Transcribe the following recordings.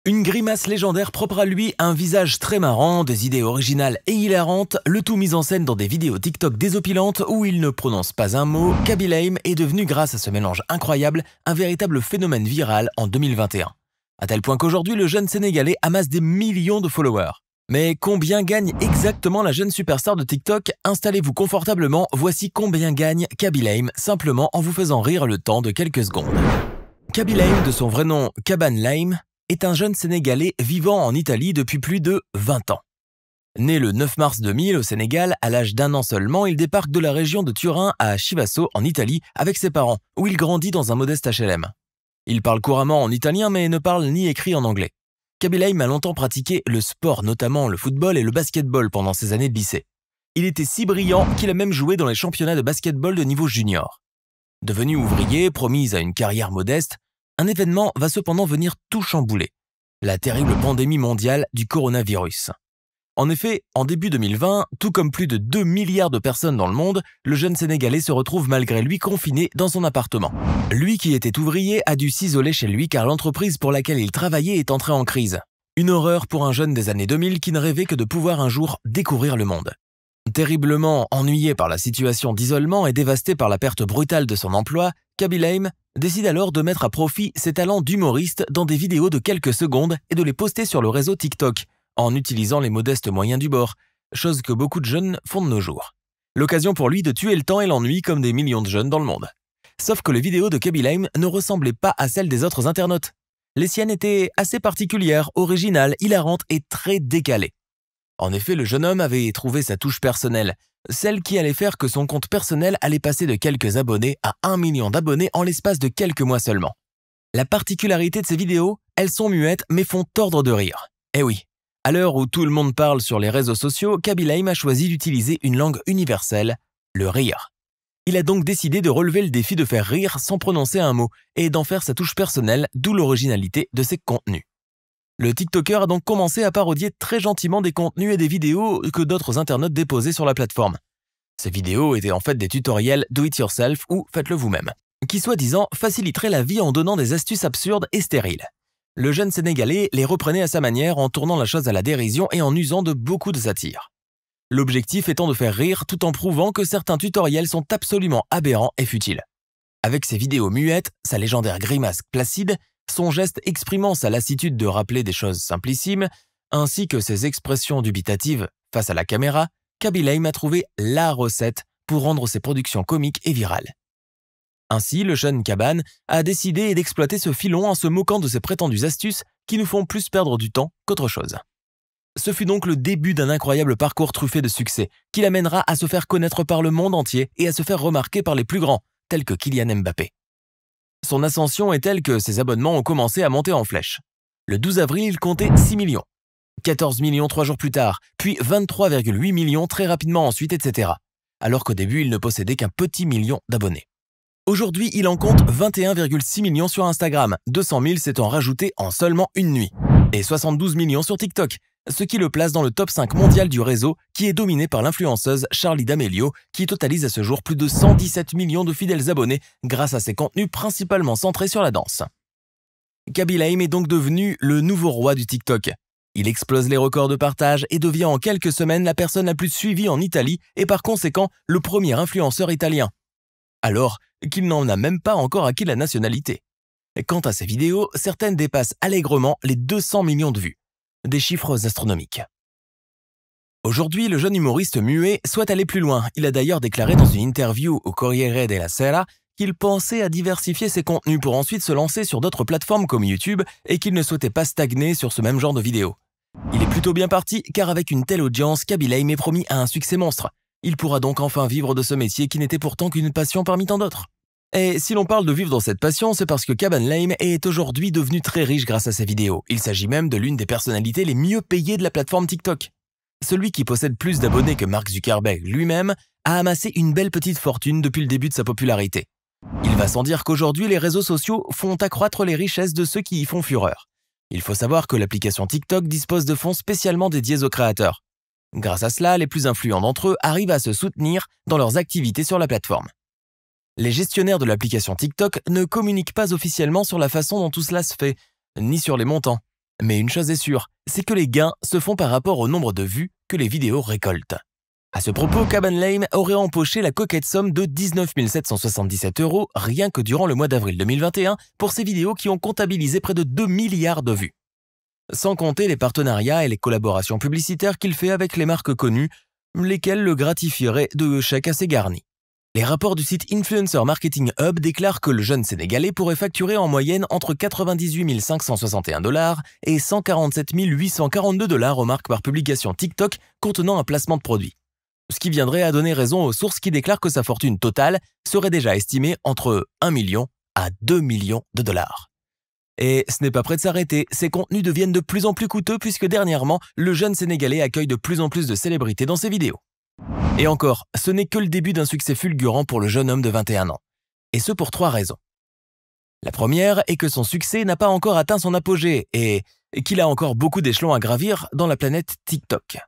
Une grimace légendaire propre à lui, un visage très marrant, des idées originales et hilarantes, le tout mis en scène dans des vidéos TikTok désopilantes où il ne prononce pas un mot, Khaby Lame est devenu, grâce à ce mélange incroyable, un véritable phénomène viral en 2021. À tel point qu'aujourd'hui, le jeune Sénégalais amasse des millions de followers. Mais combien gagne exactement la jeune superstar de TikTok? Installez-vous confortablement, voici combien gagne Khaby Lame, simplement en vous faisant rire le temps de quelques secondes. Khaby Lame, de son vrai nom Khaban Lame, est un jeune Sénégalais vivant en Italie depuis plus de 20 ans. Né le 9 mars 2000 au Sénégal, à l'âge d'1 an seulement, il débarque de la région de Turin à Chivasso, en Italie, avec ses parents, où il grandit dans un modeste HLM. Il parle couramment en italien mais ne parle ni écrit en anglais. Khaby Lame a longtemps pratiqué le sport, notamment le football et le basketball pendant ses années de lycée. Il était si brillant qu'il a même joué dans les championnats de basketball de niveau junior. Devenu ouvrier, promis à une carrière modeste, un événement va cependant venir tout chambouler, la terrible pandémie mondiale du coronavirus. En effet, en début 2020, tout comme plus de 2 milliards de personnes dans le monde, le jeune Sénégalais se retrouve malgré lui confiné dans son appartement. Lui qui était ouvrier a dû s'isoler chez lui car l'entreprise pour laquelle il travaillait est entrée en crise. Une horreur pour un jeune des années 2000 qui ne rêvait que de pouvoir un jour découvrir le monde. Terriblement ennuyé par la situation d'isolement et dévasté par la perte brutale de son emploi, Khaby Lame décide alors de mettre à profit ses talents d'humoriste dans des vidéos de quelques secondes et de les poster sur le réseau TikTok, en utilisant les modestes moyens du bord, chose que beaucoup de jeunes font de nos jours. L'occasion pour lui de tuer le temps et l'ennui comme des millions de jeunes dans le monde. Sauf que les vidéos de Khaby Lame ne ressemblaient pas à celles des autres internautes. Les siennes étaient assez particulières, originales, hilarantes et très décalées. En effet, le jeune homme avait trouvé sa touche personnelle, celle qui allait faire que son compte personnel allait passer de quelques abonnés à 1 million d'abonnés en l'espace de quelques mois seulement. La particularité de ces vidéos, elles sont muettes mais font tordre de rire. Eh oui, à l'heure où tout le monde parle sur les réseaux sociaux, Khaby Lame a choisi d'utiliser une langue universelle, le rire. Il a donc décidé de relever le défi de faire rire sans prononcer un mot et d'en faire sa touche personnelle, d'où l'originalité de ses contenus. Le TikToker a donc commencé à parodier très gentiment des contenus et des vidéos que d'autres internautes déposaient sur la plateforme. Ces vidéos étaient en fait des tutoriels do it yourself ou faites-le vous-même, qui soi-disant faciliteraient la vie en donnant des astuces absurdes et stériles. Le jeune Sénégalais les reprenait à sa manière en tournant la chose à la dérision et en usant de beaucoup de satire. L'objectif étant de faire rire tout en prouvant que certains tutoriels sont absolument aberrants et futiles. Avec ses vidéos muettes, sa légendaire grimace placide, son geste exprimant sa lassitude de rappeler des choses simplissimes, ainsi que ses expressions dubitatives face à la caméra, Khaby Lame a trouvé la recette pour rendre ses productions comiques et virales. Ainsi, le jeune Khaban a décidé d'exploiter ce filon en se moquant de ses prétendues astuces qui nous font plus perdre du temps qu'autre chose. Ce fut donc le début d'un incroyable parcours truffé de succès qui l'amènera à se faire connaître par le monde entier et à se faire remarquer par les plus grands, tels que Kylian Mbappé. Son ascension est telle que ses abonnements ont commencé à monter en flèche. Le 12 avril, il comptait 6 millions. 14 millions 3 jours plus tard, puis 23,8 millions très rapidement ensuite, etc. Alors qu'au début, il ne possédait qu'un petit million d'abonnés. Aujourd'hui, il en compte 21,6 millions sur Instagram, 200 000 s'étant rajoutés en seulement une nuit, et 72 millions sur TikTok, ce qui le place dans le top 5 mondial du réseau qui est dominé par l'influenceuse Charli D'Amelio qui totalise à ce jour plus de 117 millions de fidèles abonnés grâce à ses contenus principalement centrés sur la danse. Khaby Lame est donc devenu le nouveau roi du TikTok. Il explose les records de partage et devient en quelques semaines la personne la plus suivie en Italie et par conséquent le premier influenceur italien. Alors qu'il n'en a même pas encore acquis la nationalité. Quant à ses vidéos, certaines dépassent allègrement les 200 millions de vues. Des chiffres astronomiques. Aujourd'hui, le jeune humoriste muet souhaite aller plus loin. Il a d'ailleurs déclaré dans une interview au Corriere della Sera qu'il pensait à diversifier ses contenus pour ensuite se lancer sur d'autres plateformes comme YouTube et qu'il ne souhaitait pas stagner sur ce même genre de vidéos. Il est plutôt bien parti car avec une telle audience, Khaby Lame est promis à un succès monstre. Il pourra donc enfin vivre de ce métier qui n'était pourtant qu'une passion parmi tant d'autres. Et si l'on parle de vivre dans cette passion, c'est parce que Khaban Lame est aujourd'hui devenu très riche grâce à ses vidéos. Il s'agit même de l'une des personnalités les mieux payées de la plateforme TikTok. Celui qui possède plus d'abonnés que Mark Zuckerberg lui-même a amassé une belle petite fortune depuis le début de sa popularité. Il va sans dire qu'aujourd'hui, les réseaux sociaux font accroître les richesses de ceux qui y font fureur. Il faut savoir que l'application TikTok dispose de fonds spécialement dédiés aux créateurs. Grâce à cela, les plus influents d'entre eux arrivent à se soutenir dans leurs activités sur la plateforme. Les gestionnaires de l'application TikTok ne communiquent pas officiellement sur la façon dont tout cela se fait, ni sur les montants. Mais une chose est sûre, c'est que les gains se font par rapport au nombre de vues que les vidéos récoltent. À ce propos, Kaban Lame aurait empoché la coquette somme de 19 777 € rien que durant le mois d'avril 2021 pour ses vidéos qui ont comptabilisé près de 2 milliards de vues. Sans compter les partenariats et les collaborations publicitaires qu'il fait avec les marques connues, lesquelles le gratifieraient de chèques assez garnis. Les rapports du site Influencer Marketing Hub déclarent que le jeune Sénégalais pourrait facturer en moyenne entre 98 561 $ et 147 842 $ aux marques par publication TikTok contenant un placement de produit. Ce qui viendrait à donner raison aux sources qui déclarent que sa fortune totale serait déjà estimée entre 1 million à 2 millions de dollars. Et ce n'est pas prêt de s'arrêter, ses contenus deviennent de plus en plus coûteux puisque dernièrement, le jeune Sénégalais accueille de plus en plus de célébrités dans ses vidéos. Et encore, ce n'est que le début d'un succès fulgurant pour le jeune homme de 21 ans. Et ce pour 3 raisons. La première est que son succès n'a pas encore atteint son apogée et qu'il a encore beaucoup d'échelons à gravir dans la planète TikTok.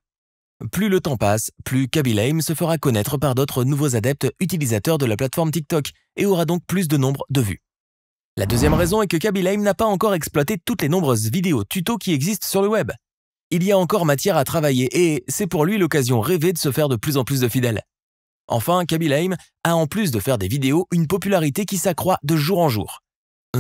Plus le temps passe, plus Kaby Lame se fera connaître par d'autres nouveaux adeptes utilisateurs de la plateforme TikTok et aura donc plus de nombre de vues. La deuxième raison est que Kaby Lame n'a pas encore exploité toutes les nombreuses vidéos tutos qui existent sur le web. Il y a encore matière à travailler et c'est pour lui l'occasion rêvée de se faire de plus en plus de fidèles. Enfin, Kaby Lame a en plus de faire des vidéos une popularité qui s'accroît de jour en jour.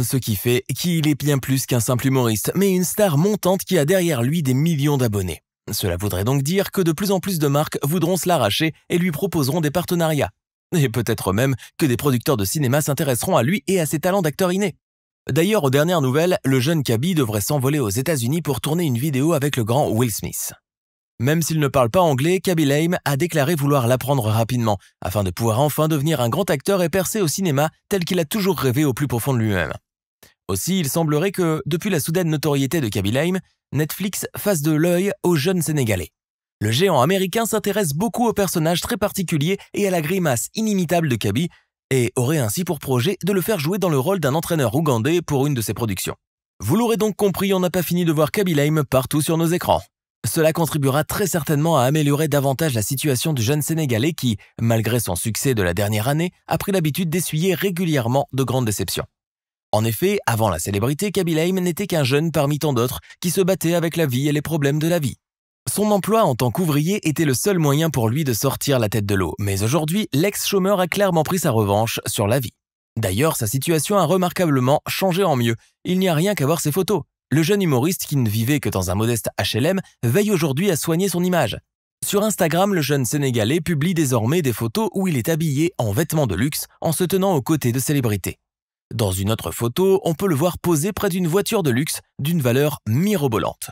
Ce qui fait qu'il est bien plus qu'un simple humoriste, mais une star montante qui a derrière lui des millions d'abonnés. Cela voudrait donc dire que de plus en plus de marques voudront se l'arracher et lui proposeront des partenariats. Et peut-être même que des producteurs de cinéma s'intéresseront à lui et à ses talents d'acteur inné. D'ailleurs, aux dernières nouvelles, le jeune Kaby devrait s'envoler aux États-Unis pour tourner une vidéo avec le grand Will Smith. Même s'il ne parle pas anglais, Kaby Lame a déclaré vouloir l'apprendre rapidement, afin de pouvoir enfin devenir un grand acteur et percer au cinéma tel qu'il a toujours rêvé au plus profond de lui-même. Aussi, il semblerait que, depuis la soudaine notoriété de Kaby Lame, Netflix fasse de l'œil aux jeunes Sénégalais. Le géant américain s'intéresse beaucoup aux personnages très particuliers et à la grimace inimitable de Kaby, et aurait ainsi pour projet de le faire jouer dans le rôle d'un entraîneur ougandais pour une de ses productions. Vous l'aurez donc compris, on n'a pas fini de voir Kaby Lame partout sur nos écrans. Cela contribuera très certainement à améliorer davantage la situation du jeune Sénégalais qui, malgré son succès de la dernière année, a pris l'habitude d'essuyer régulièrement de grandes déceptions. En effet, avant la célébrité, Kaby Lame n'était qu'un jeune parmi tant d'autres qui se battait avec la vie et les problèmes de la vie. Son emploi en tant qu'ouvrier était le seul moyen pour lui de sortir la tête de l'eau, mais aujourd'hui, l'ex-chômeur a clairement pris sa revanche sur la vie. D'ailleurs, sa situation a remarquablement changé en mieux. Il n'y a rien qu'à voir ses photos. Le jeune humoriste qui ne vivait que dans un modeste HLM veille aujourd'hui à soigner son image. Sur Instagram, le jeune Sénégalais publie désormais des photos où il est habillé en vêtements de luxe en se tenant aux côtés de célébrités. Dans une autre photo, on peut le voir posé près d'une voiture de luxe d'une valeur mirobolante.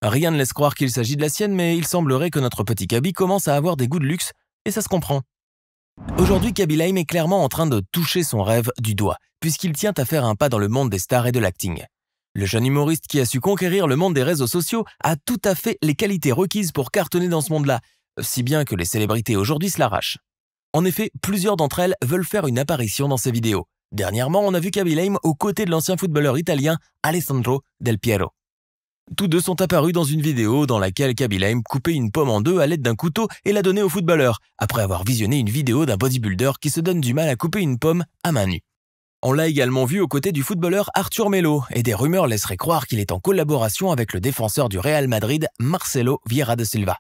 Rien ne laisse croire qu'il s'agit de la sienne, mais il semblerait que notre petit Kaby commence à avoir des goûts de luxe, et ça se comprend. Aujourd'hui, Kaby Lame est clairement en train de toucher son rêve du doigt, puisqu'il tient à faire un pas dans le monde des stars et de l'acting. Le jeune humoriste qui a su conquérir le monde des réseaux sociaux a tout à fait les qualités requises pour cartonner dans ce monde-là, si bien que les célébrités aujourd'hui se l'arrachent. En effet, plusieurs d'entre elles veulent faire une apparition dans ces vidéos. Dernièrement, on a vu Kaby Lame aux côtés de l'ancien footballeur italien Alessandro Del Piero. Tous deux sont apparus dans une vidéo dans laquelle Kaby Lame coupait une pomme en deux à l'aide d'un couteau et la donnait au footballeur, après avoir visionné une vidéo d'un bodybuilder qui se donne du mal à couper une pomme à main nue. On l'a également vu aux côtés du footballeur Arthur Melo, et des rumeurs laisseraient croire qu'il est en collaboration avec le défenseur du Real Madrid, Marcelo Vieira da Silva.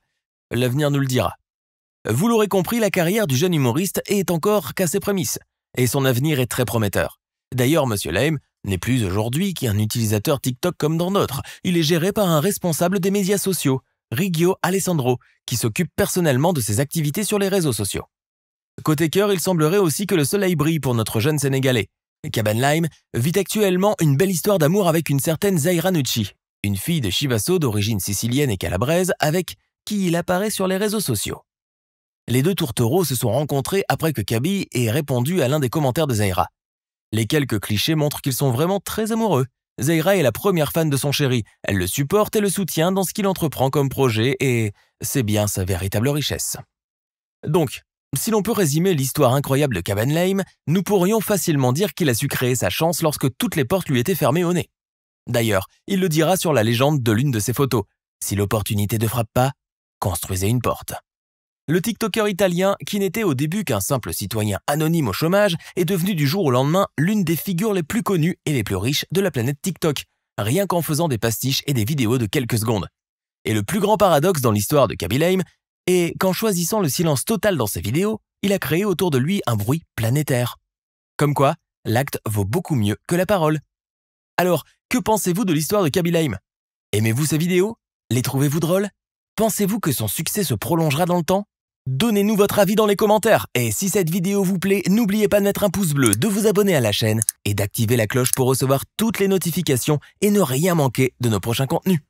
L'avenir nous le dira. Vous l'aurez compris, la carrière du jeune humoriste est encore qu'à ses prémices, et son avenir est très prometteur. D'ailleurs, Monsieur Lame n'est plus aujourd'hui qu'un utilisateur TikTok comme dans d'autres. Il est géré par un responsable des médias sociaux, Riggio Alessandro, qui s'occupe personnellement de ses activités sur les réseaux sociaux. Côté cœur, il semblerait aussi que le soleil brille pour notre jeune Sénégalais. Kaban Lame vit actuellement une belle histoire d'amour avec une certaine Zaira Nucci, une fille de Chivasso d'origine sicilienne et calabraise avec qui il apparaît sur les réseaux sociaux. Les deux tourtereaux se sont rencontrés après que Kaby ait répondu à l'un des commentaires de Zaira. Les quelques clichés montrent qu'ils sont vraiment très amoureux. Zaira est la première fan de son chéri. Elle le supporte et le soutient dans ce qu'il entreprend comme projet et c'est bien sa véritable richesse. Donc, si l'on peut résumer l'histoire incroyable de Kaban Lame, nous pourrions facilement dire qu'il a su créer sa chance lorsque toutes les portes lui étaient fermées au nez. D'ailleurs, il le dira sur la légende de l'une de ses photos. Si l'opportunité ne frappe pas, construisez une porte. Le TikToker italien, qui n'était au début qu'un simple citoyen anonyme au chômage, est devenu du jour au lendemain l'une des figures les plus connues et les plus riches de la planète TikTok, rien qu'en faisant des pastiches et des vidéos de quelques secondes. Et le plus grand paradoxe dans l'histoire de Kaby Lame est qu'en choisissant le silence total dans ses vidéos, il a créé autour de lui un bruit planétaire. Comme quoi, l'acte vaut beaucoup mieux que la parole. Alors, que pensez-vous de l'histoire de Kaby Lame? Aimez-vous ses vidéos? Les trouvez-vous drôles? Pensez-vous que son succès se prolongera dans le temps? Donnez-nous votre avis dans les commentaires. Et si cette vidéo vous plaît, n'oubliez pas de mettre un pouce bleu, de vous abonner à la chaîne et d'activer la cloche pour recevoir toutes les notifications et ne rien manquer de nos prochains contenus.